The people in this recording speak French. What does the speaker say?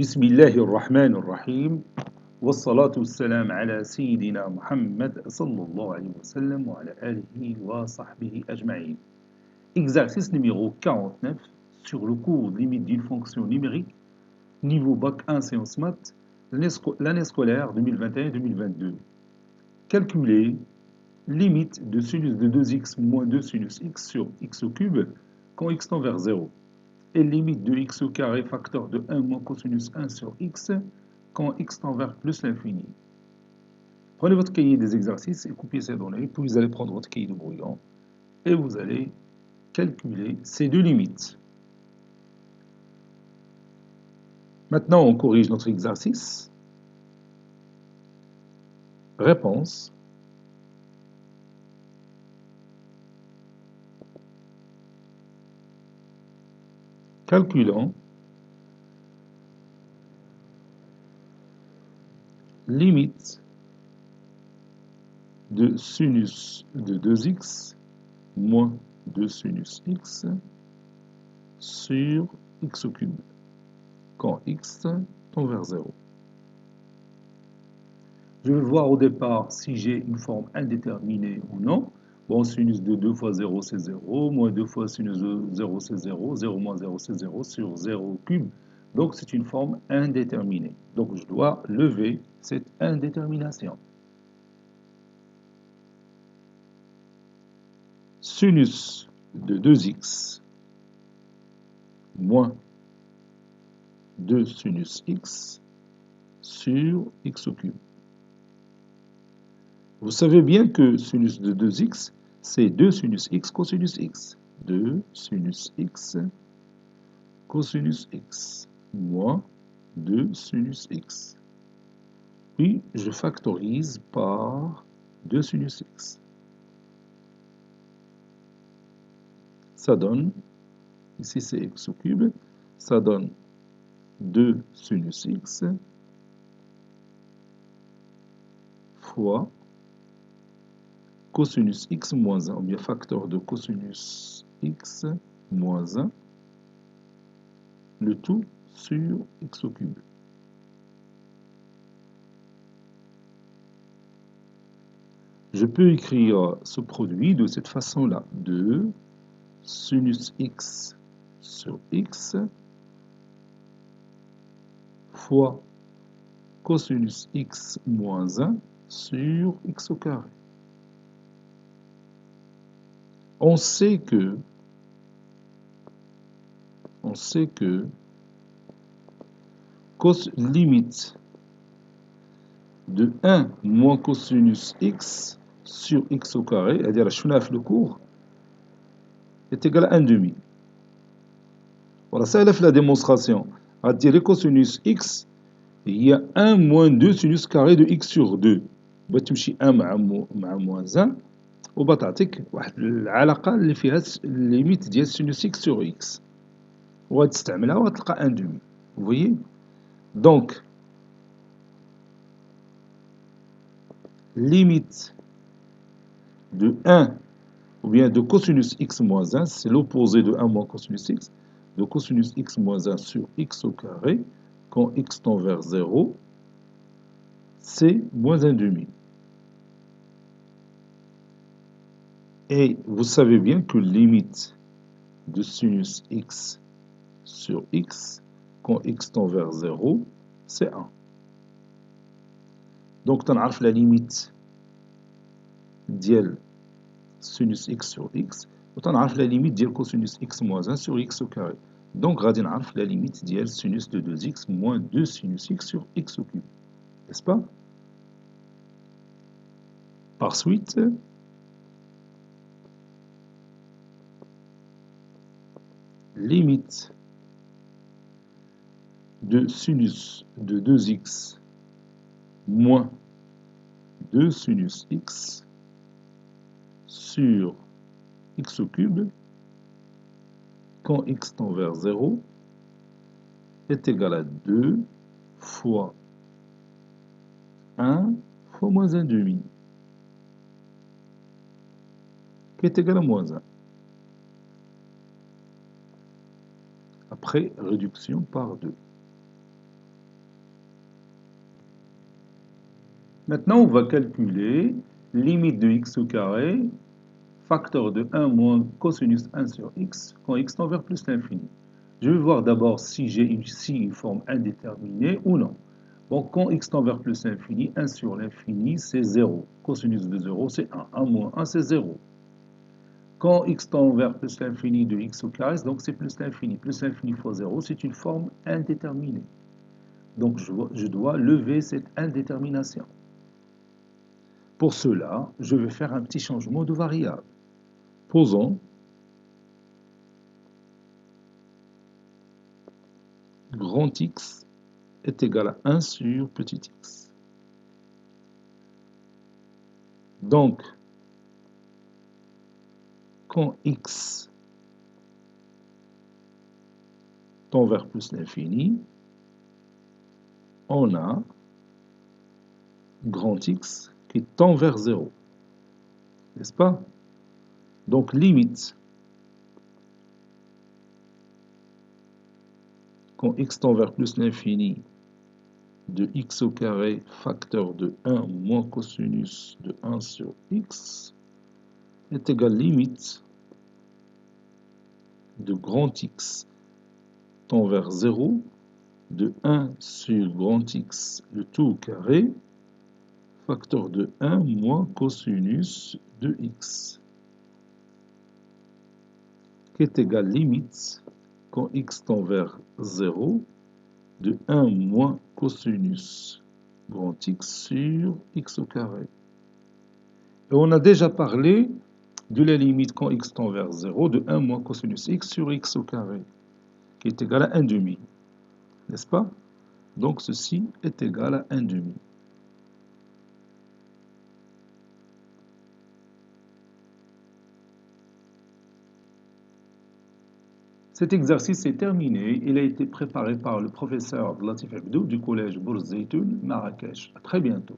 بسم الله الرحمن الرحيم والصلاة والسلام على سيدنا محمد صلى الله عليه وسلم وعلى آله وصحبه أجمعين. Exercice numéro 49 sur le cours limite d'une fonction numérique, niveau Bac 1 séance maths, l'année scolaire 2021-2022. Calculer limite de sinus de 2x moins 2 sinus x sur x au cube quand x tend vers 0. Et limite de x au carré facteur de 1 moins cosinus 1 sur x quand x tend vers plus l'infini. Prenez votre cahier des exercices et copiez ces données, puis vous allez prendre votre cahier de brouillon et vous allez calculer ces deux limites. Maintenant, on corrige notre exercice. Réponse. Calculons limite de sinus de 2x moins 2 sinus x sur x au cube quand x tend vers 0. Je vais voir au départ si j'ai une forme indéterminée ou non. Bon, sinus de 2 fois 0, c'est 0, moins 2 fois sinus de 0, c'est 0, 0 moins 0, c'est 0, sur 0 cube. Donc, c'est une forme indéterminée. Donc, je dois lever cette indétermination. Sinus de 2x moins 2 sinus x sur x au cube. Vous savez bien que sinus de 2x, c'est 2 sinus x cosinus x. 2 sinus x cosinus x moins 2 sinus x. Puis, je factorise par 2 sinus x. Ça donne, ici c'est x au cube, ça donne 2 sinus x fois cosinus x moins 1, ou bien facteur de cosinus x moins 1, le tout sur x au cube. Je peux écrire ce produit de cette façon-là. 2 sinus x sur x fois cosinus x moins 1 sur x au carré. On sait que limite de 1 moins cosinus x sur x au carré, c'est-à-dire le cours, est égal à 1 demi. Voilà, ça c'est la démonstration. À dire cosinus x, il y a 1 moins 2 sinus carré de x sur 2. بتمشي 1 مع moins 1 وبتعطيك واحد العلاقة اللي فيها الليميت ديال sinus x sur x. وغتستعملها وغتلقى 1 demi. Vous voyez? Donc, limite de 1 ou bien de cosinus x moins 1, c'est l'opposé de 1 moins cosinus x, de cosinus x moins 1 sur x au carré, quand x tend vers 0, c'est moins 1 demi. Et vous savez bien que limite de sinus x sur x, quand x tend vers 0, c'est 1. Donc, on a la limite ديال sinus x sur x, on a la limite ديال cosinus x moins 1 sur x au carré. Donc, on a la limite ديال sinus de 2x moins 2 sinus x sur x au cube. N'est-ce pas? Par suite, limite de sinus de 2x moins 2 sinus x sur x au cube quand x tend vers 0 est égal à 2 fois 1 fois moins 1 demi, qui est égal à moins 1. Après réduction par 2. Maintenant, on va calculer limite de x au carré, facteur de 1 moins cosinus 1 sur x, quand x tend vers plus l'infini. Je vais voir d'abord si j'ai ici une forme indéterminée ou non. Bon, quand x tend vers plus l'infini, 1 sur l'infini, c'est 0. Cosinus de 0, c'est 1. 1 moins 1, c'est 0. Quand x tend vers plus l'infini de x au carré, donc c'est plus l'infini. Plus l'infini fois 0, c'est une forme indéterminée. Donc je dois lever cette indétermination. Pour cela, je vais faire un petit changement de variable. Posons grand X est égal à 1 sur petit x. Donc, quand x tend vers plus l'infini, on a grand X qui tend vers 0. N'est-ce pas? Donc, limite, quand x tend vers plus l'infini, de x au carré facteur de 1 moins cosinus de 1 sur x est égal limite de grand X tend vers 0 de 1 sur grand X le tout au carré facteur de 1 moins cosinus de x qui est égal limite quand x tend vers 0 de 1 moins cosinus grand X sur x au carré. Et on a déjà parlé de la limite quand x tend vers 0 de 1 moins cosinus x sur x au carré, qui est égal à 1 demi. N'est-ce pas? Donc ceci est égal à 1 demi. Cet exercice est terminé. Il a été préparé par le professeur Latif Abdou du collège Bourz Zeytoun, Marrakech. À très bientôt.